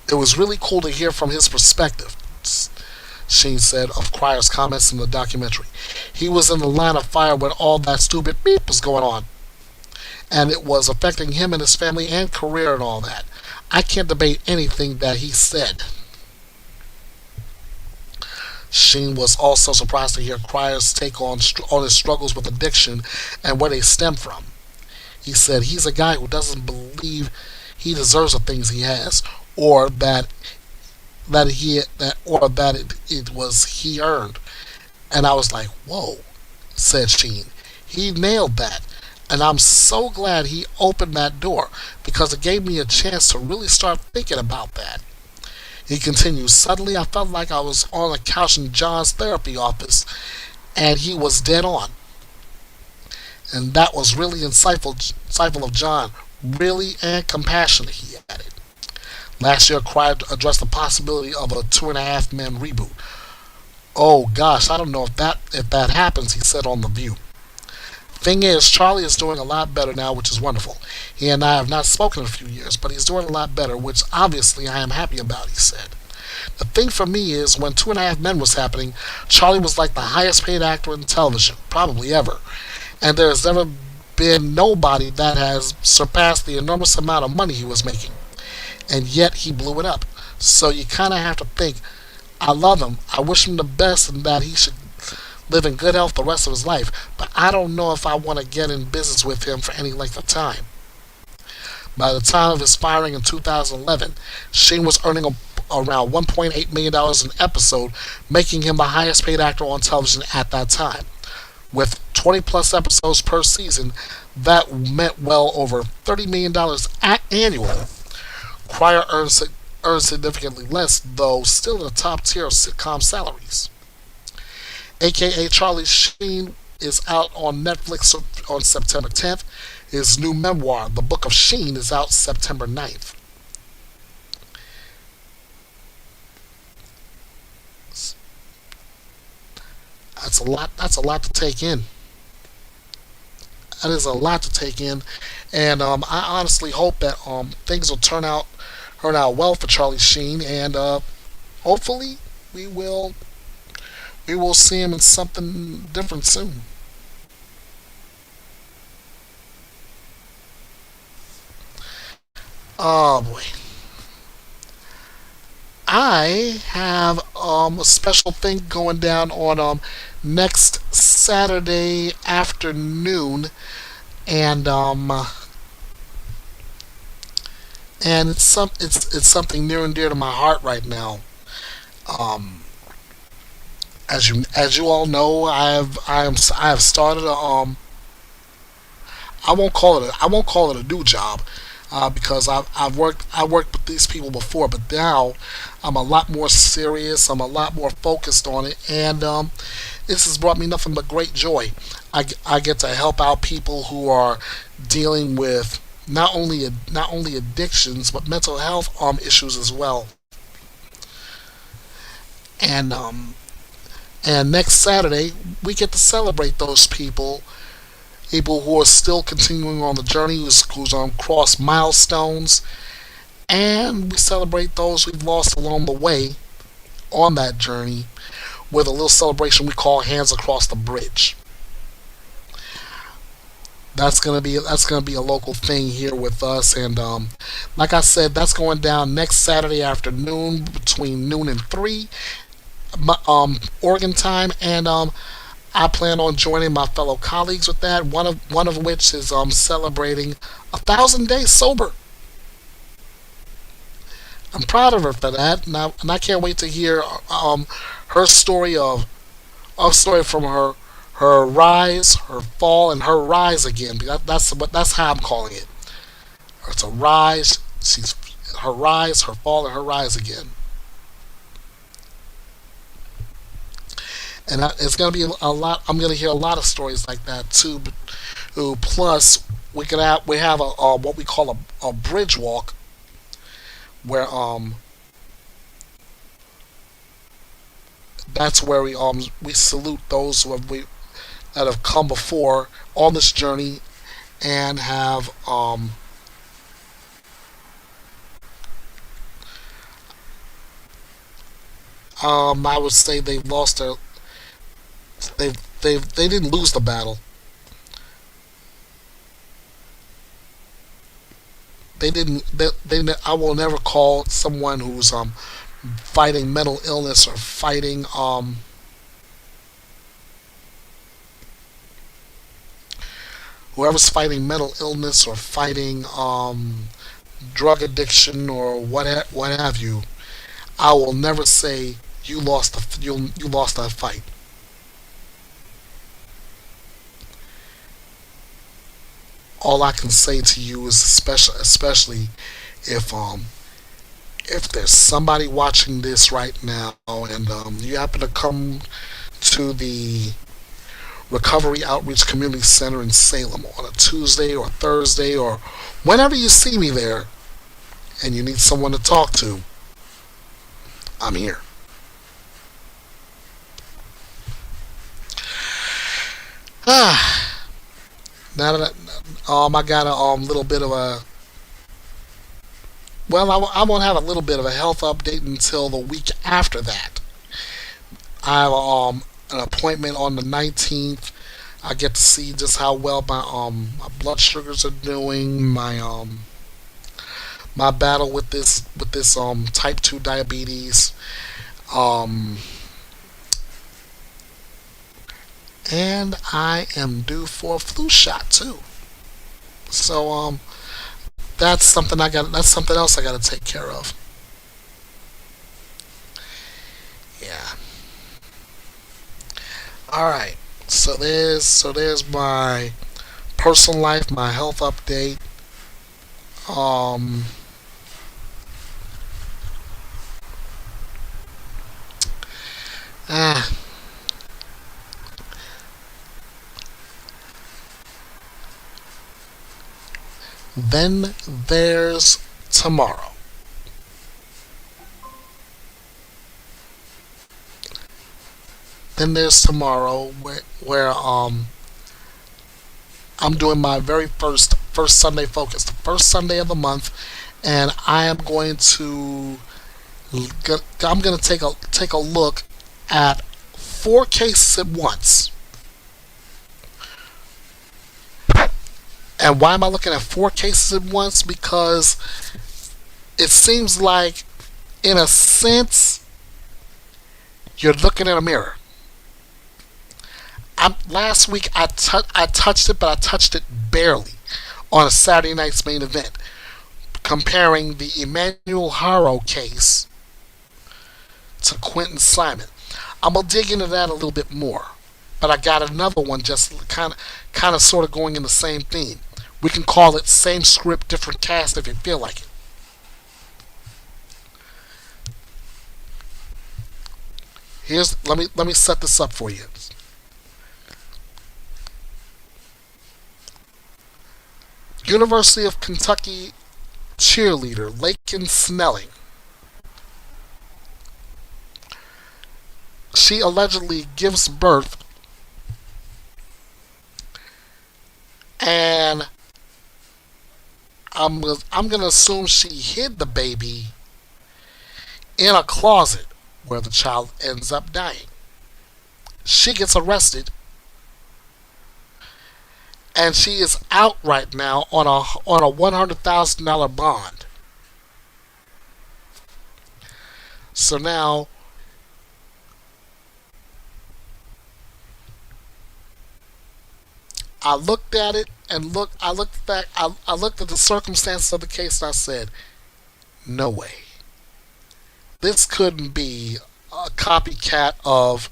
"It was really cool to hear from his perspective," Sheen said of Cryer's comments in the documentary. "He was in the line of fire when all that stupid beep was going on, and it was affecting him and his family and career and all that. I can't debate anything that he said." Sheen was also surprised to hear Cryer's take on his struggles with addiction and where they stem from. He said he's a guy who doesn't believe he deserves the things he has, or that it was he earned. And I was like, "Whoa," said Sheen. "He nailed that. And I'm so glad he opened that door, because it gave me a chance to really start thinking about that." He continues, "Suddenly I felt like I was on a couch in John's therapy office, and he was dead on. And that was really insightful of John, really, and compassionate," he added. Last year, Cryer addressed the possibility of a Two and a Half Men reboot. "Oh gosh, I don't know if that happens," he said on The View. "Thing is, Charlie is doing a lot better now, which is wonderful. He and I have not spoken in a few years, but he's doing a lot better, which obviously I am happy about," he said. "The thing for me is, when Two and a Half Men was happening, Charlie was like the highest paid actor in television, probably ever. And there has never been nobody that has surpassed the enormous amount of money he was making. And yet he blew it up. So you kind of have to think, I love him, I wish him the best, and that he should live in good health the rest of his life, but I don't know if I want to get in business with him for any length of time." By the time of his firing in 2011, Sheen was earning around $1.8 million an episode, making him the highest paid actor on television at that time. With 20 plus episodes per season, that meant well over $30 million annually. Cryer earns significantly less, though still in the top tier of sitcom salaries. AKA Charlie Sheen is out on Netflix on September 10th. His new memoir, The Book of Sheen, is out September 9th. That's a lot. That's a lot to take in. That is a lot to take in, and I honestly hope that things will turn out well for Charlie Sheen, and hopefully we will we will see him in something different soon. Oh boy, I have a special thing going down on next Saturday afternoon, and it's something near and dear to my heart right now. Um, as you all know, I have started a I won't call it a new job, because I've worked with these people before, but now I'm a lot more serious. I'm a lot more focused on it, and this has brought me nothing but great joy. I get to help out people who are dealing with not only addictions but mental health issues as well. And next Saturday we get to celebrate those people who are still continuing on the journey, who's crossed milestones, and we celebrate those we've lost along the way on that journey with a little celebration we call Hands Across the Bridge. That's gonna be a local thing here with us, and like I said, that's going down next Saturday afternoon between noon and 3, Oregon time, and I plan on joining my fellow colleagues with that. One of which is celebrating 1,000 days sober. I'm proud of her for that, and I can't wait to hear her story of story from her rise, her fall, and her rise again. That's how I'm calling it. It's a rise. She's her rise, her fall, and her rise again. And it's gonna be a lot. I'm gonna hear a lot of stories like that too. But, plus, we have a what we call a bridge walk where that's where we salute those that have come before on this journey and have I would say they've lost their they didn't lose the battle. I will never call someone who's fighting mental illness or fighting whoever's fighting mental illness or fighting drug addiction or what have you. I will never say you lost that fight. All I can say to you is, especially if if there's somebody watching this right now, and you happen to come to the Recovery Outreach Community Center in Salem on a Tuesday or Thursday or whenever you see me there, and you need someone to talk to, I'm here. Ah, now that I got a little bit of a well, I won't have a little bit of a health update until the week after that. I have an appointment on the 19th. I get to see just how well my blood sugars are doing. My battle with this type 2 diabetes. Um, and I am due for a flu shot too. So that's something I got. That's something else I got to take care of. Yeah. All right. So there's my personal life, my health update. Um. Ah. Then there's tomorrow. Then there's tomorrow where I'm doing my very first Sunday focus, the first Sunday of the month, and I am going to I'm going to take a look at four cases at once. And why am I looking at four cases at once? Because it seems like, in a sense, you're looking in a mirror. Last week I touched it, but I touched it barely on a Saturday night's main event, comparing the Emmanuel Haro case to Quentin Simon. I'm gonna dig into that a little bit more, but I got another one just kind of sort of going in the same theme. We can call it same script, different cast if you feel like it. Here's let me set this up for you. University of Kentucky cheerleader Lakin Snelling. She allegedly gives birth, and I'm gonna assume she hid the baby in a closet where the child ends up dying. She gets arrested, and she is out right now on a $100,000 bond. So now I looked at it and I looked at the circumstances of the case and I said, no way. This couldn't be a copycat of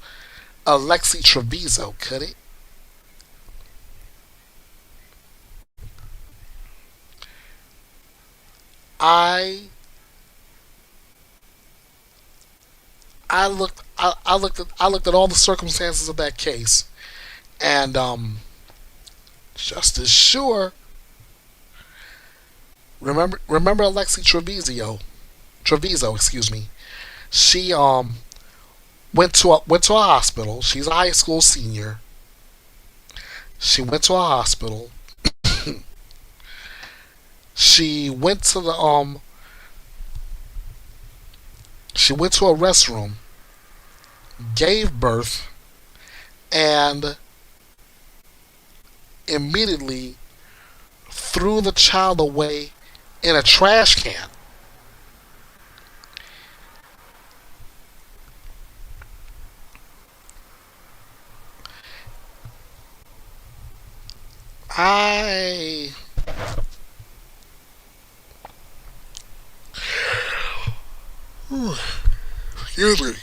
Alexi Treviso, could it? I I looked at all the circumstances of that case, and just as sure. Remember Alexi Treviso, excuse me. She went to a hospital. She's a high school senior. She went to a hospital. She went to the she went to a restroom, gave birth, and immediately threw the child away in a trash can. I excuse me.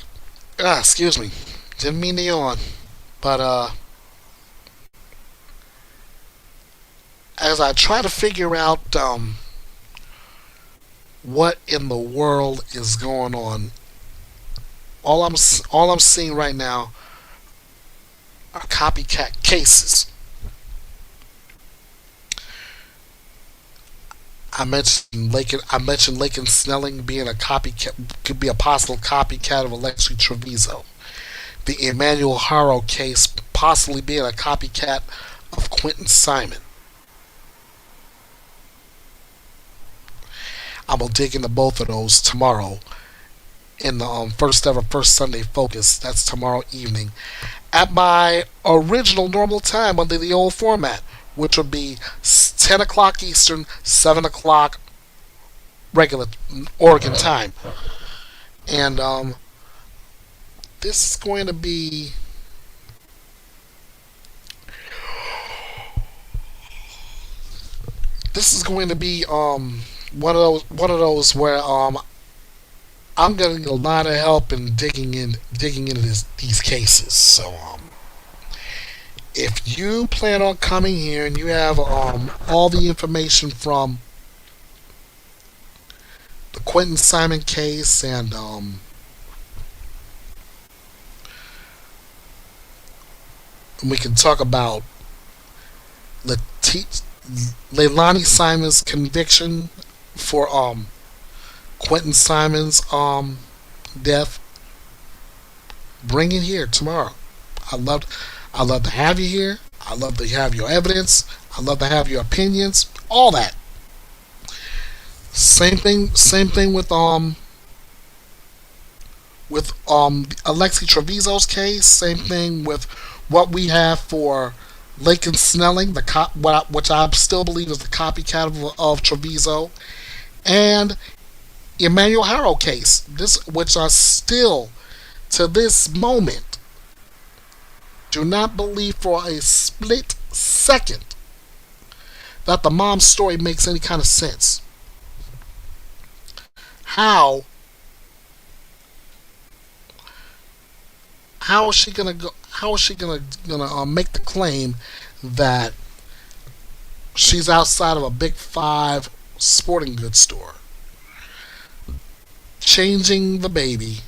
Excuse me. Didn't mean to yawn. But as I try to figure out what in the world is going on, all I'm seeing right now are copycat cases. I mentioned Lakin Snelling being a copycat, could be a possible copycat of Alexi Treviso. The Emmanuel Haro case possibly being a copycat of Quentin Simon. I'm gonna dig into both of those tomorrow in the first Sunday focus. That's tomorrow evening at my original normal time under the old format, which would be 10 o'clock Eastern, 7 o'clock regular Oregon time. And this is going to be This is going to be one of those where I'm going to need a lot of help in digging into these cases. So if you plan on coming here and you have all the information from the Quentin Simon case and we can talk about Lati- Leilani Simon's conviction for Quentin Simon's death. Bring it here tomorrow. I love I love to have you here. I love to have your evidence. I love to have your opinions. All that. Same thing with Alexi Treviso's case. Same thing with what we have for Lakin Snelling, which I still believe is the copycat of Treviso, and Emmanuel Harrow case. Which are still to this moment do not believe for a split second that the mom's story makes any kind of sense. How how is she gonna go? How is she gonna make the claim that she's outside of a big five sporting goods store, changing the baby?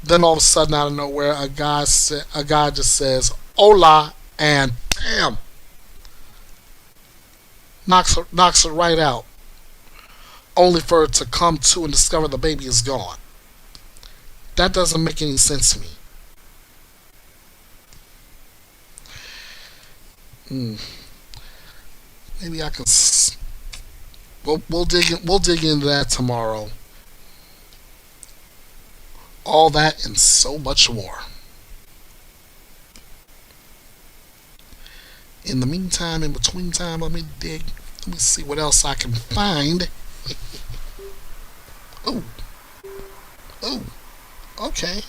Then all of a sudden, out of nowhere, a guy just says "Hola" and bam, knocks her right out, only for her to come to and discover the baby is gone. That doesn't make any sense to me. Hmm. Maybe I can. We'll dig into that tomorrow. All that and so much more. In the meantime, in between time, let me dig. Let me see what else I can find. Oh, oh, okay.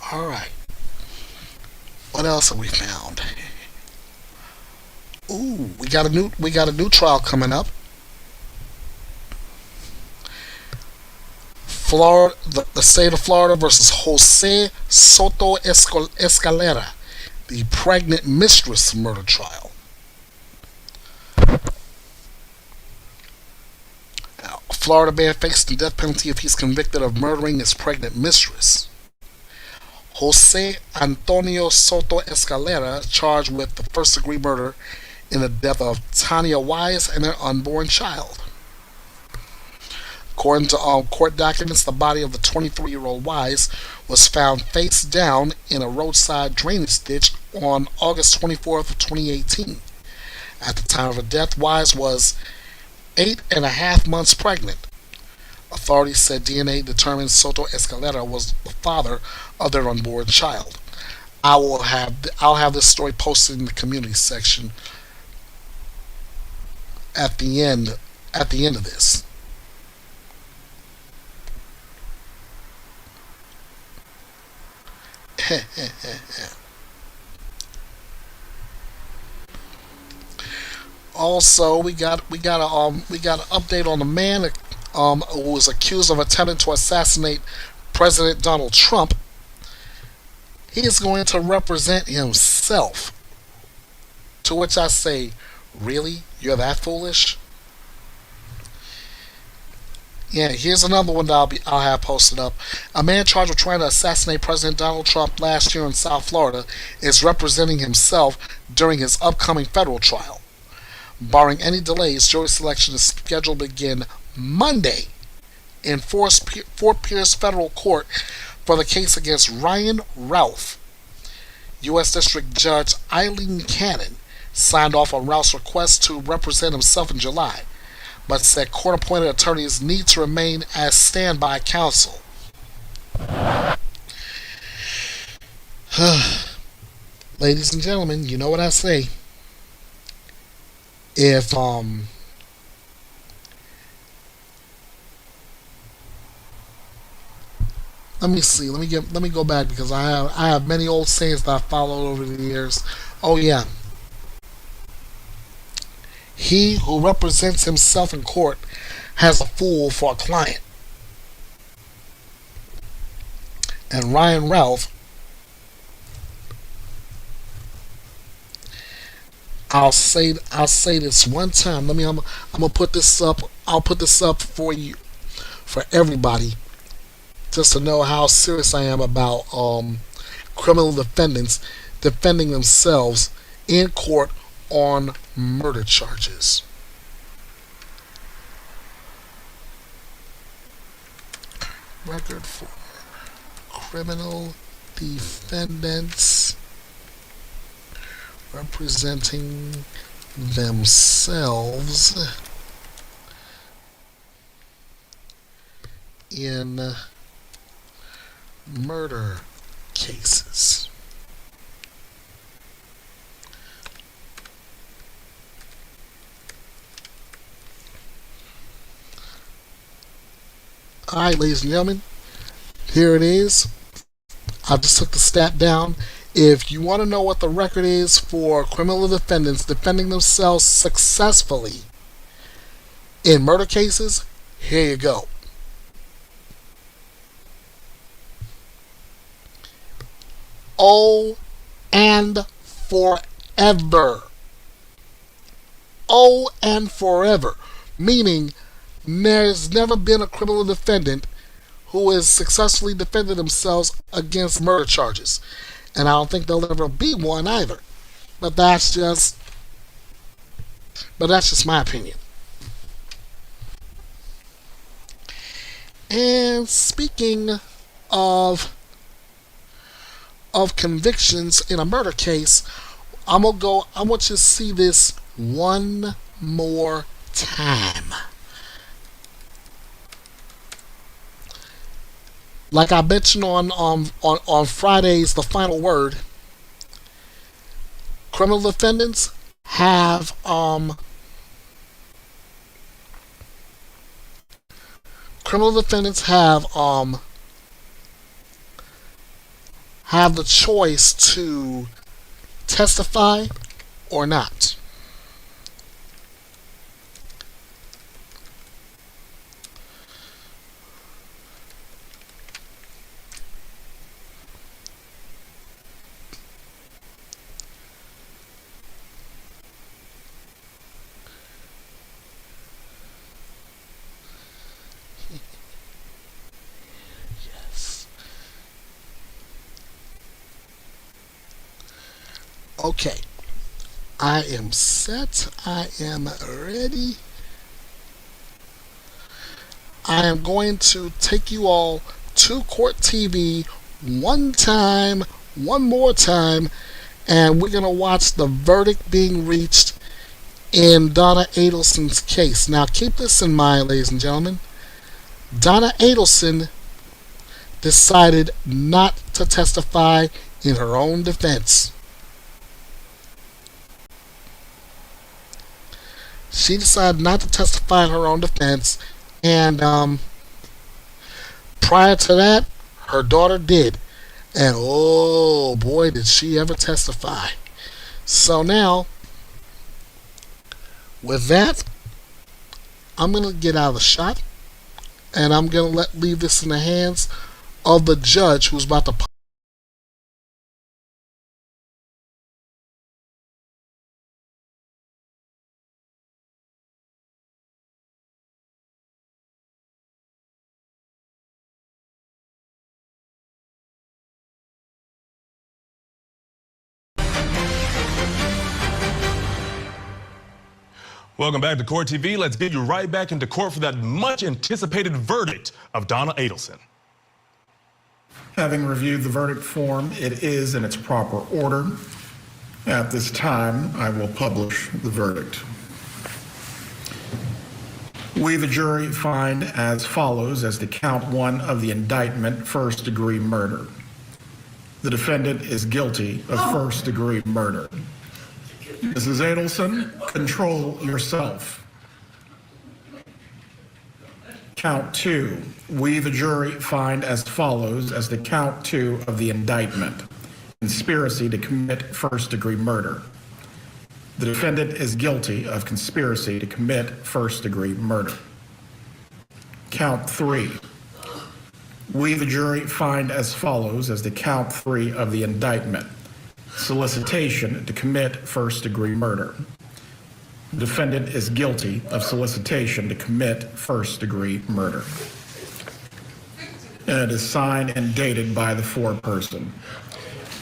All right. What else have we found? Ooh, we got a new trial coming up. Florida, the state of Florida versus Jose Soto Escalera, the pregnant mistress murder trial. Now, a Florida man faces the death penalty if he's convicted of murdering his pregnant mistress. Jose Antonio Soto Escalera charged with the first degree murder in the death of Tanya Wise and their unborn child. According to court documents, the body of the 23-year-old Wise was found face down in a roadside drainage ditch on August 24th, 2018. At the time of her death, Wise was 8.5 months pregnant. Authorities said DNA determined Soto Escalera was the father of their unborn child. I'll have this story posted in the community section at the end of this. Also, we got an update on the man who was accused of attempting to assassinate President Donald Trump. He is going to represent himself. To which I say, really? You're that foolish? Yeah, here's another one that I'll have posted up. A man charged with trying to assassinate President Donald Trump last year in South Florida is representing himself during his upcoming federal trial. Barring any delays, jury selection is scheduled to begin Monday in Fort Pierce Federal Court for the case against Ryan Ralph. U.S. District Judge Eileen Cannon signed off on Ralph's request to represent himself in July. but said court-appointed attorneys need to remain as standby counsel. Ladies and gentlemen, you know what I say. If let me see, let me go back because I have many old sayings that I followed over the years. Oh yeah. He who represents himself in court has a fool for a client. And Ryan Ralph, I'll say this one time. I'm gonna put this up. I'll put this up for you, for everybody, just to know how serious I am about criminal defendants defending themselves in court on murder charges. Record for criminal defendants representing themselves in murder cases. Alright, ladies and gentlemen, here it is. I just took the stat down. If you want to know what the record is for criminal defendants defending themselves successfully in murder cases, here you go. Oh, and forever. Oh, and forever. Meaning, there's never been a criminal defendant who has successfully defended themselves against murder charges. And I don't think there'll ever be one either. But that's just my opinion. And speaking of convictions in a murder case, I want you to see this one more time. Like I mentioned on Friday's The Final Word, criminal defendants have the choice to testify or not. Okay, I am set. I am ready. I am going to take you all to Court TV one more time, and we're going to watch the verdict being reached in Donna Adelson's case. Now, keep this in mind, ladies and gentlemen. Donna Adelson decided not to testify in her own defense. She decided not to testify in her own defense, and prior to that, her daughter did. And oh boy, did she ever testify. So now, with that, I'm going to get out of the shot, and I'm going to leave this in the hands of the judge who's about to. Welcome back to Court TV. Let's get you right back into court for that much anticipated verdict of Donna Adelson. Having reviewed the verdict form, it is in its proper order. At this time, I will publish the verdict. We, the jury, find as follows as to count 1 of the indictment, first-degree murder. The defendant is guilty of first-degree murder. Mrs. Adelson, control yourself. Count 2. We, the jury, find as follows as to count 2 of the indictment, conspiracy to commit first-degree murder. The defendant is guilty of conspiracy to commit first-degree murder. Count 3. We, the jury, find as follows as to count 3 of the indictment, solicitation to commit first-degree murder. The defendant is guilty of solicitation to commit first-degree murder. And it is signed and dated by the foreperson.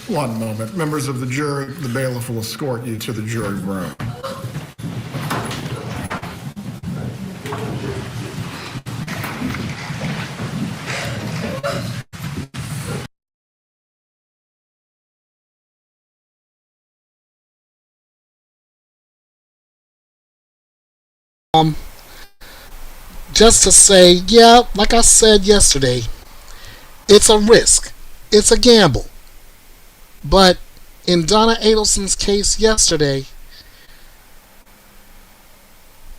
One moment. Members of the jury, the bailiff will escort you to the jury room. Just to say, yeah, like I said yesterday, it's a risk. It's a gamble. But in Donna Adelson's case yesterday,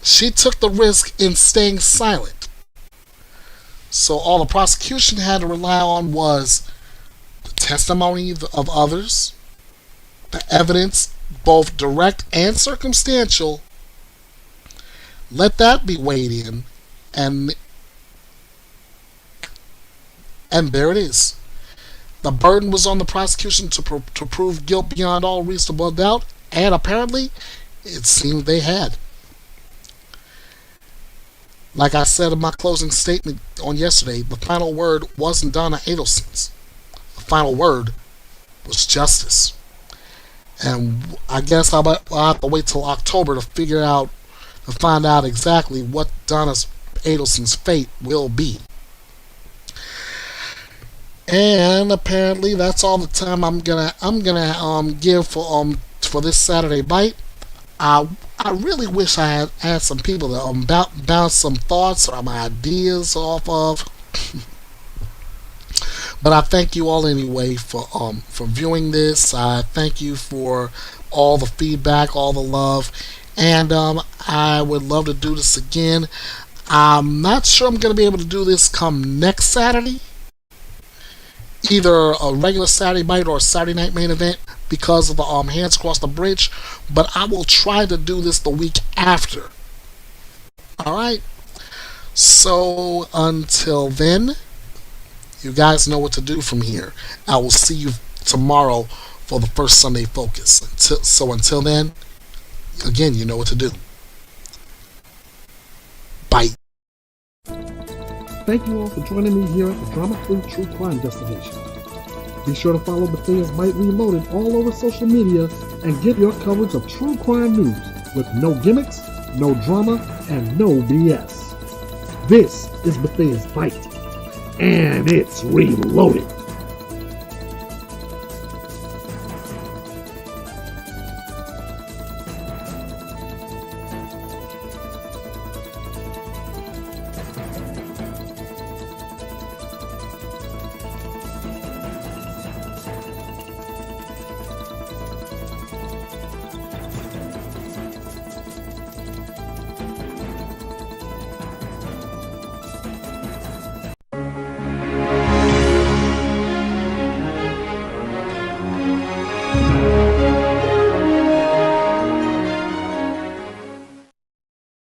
she took the risk in staying silent. So all the prosecution had to rely on was the testimony of others, the evidence, both direct and circumstantial. Let that be weighed in, and there it is. The burden was on the prosecution to prove guilt beyond all reasonable doubt, and apparently it seemed they had. Like I said in my closing statement on yesterday, the final word wasn't Donna Adelson's. The final word was justice. And I guess I'll have to wait till October to find out exactly what Donna Adelson's fate will be. And apparently that's all the time I'm gonna give for this Saturday Bite. I really wish I had some people to bounce some thoughts or my ideas off of. But I thank you all anyway for viewing this. I thank you for all the feedback, all the love, and I would love to do this again. I'm not sure I'm going to be able to do this come next Saturday, either a regular Saturday Bite or a Saturday Night Main Event because of the Hands Across the Bridge, but I will try to do this the week after. Alright? So until then, you guys know what to do from here. I will see you tomorrow for the first Sunday Focus. Until then, again, you know what to do. Bye. Thank you all for joining me here at the Drama-Free True Crime Destination. Be sure to follow Byte Reloaded all over social media and get your coverage of true crime news with no gimmicks, no drama, and no BS. This is Byte, and it's reloaded.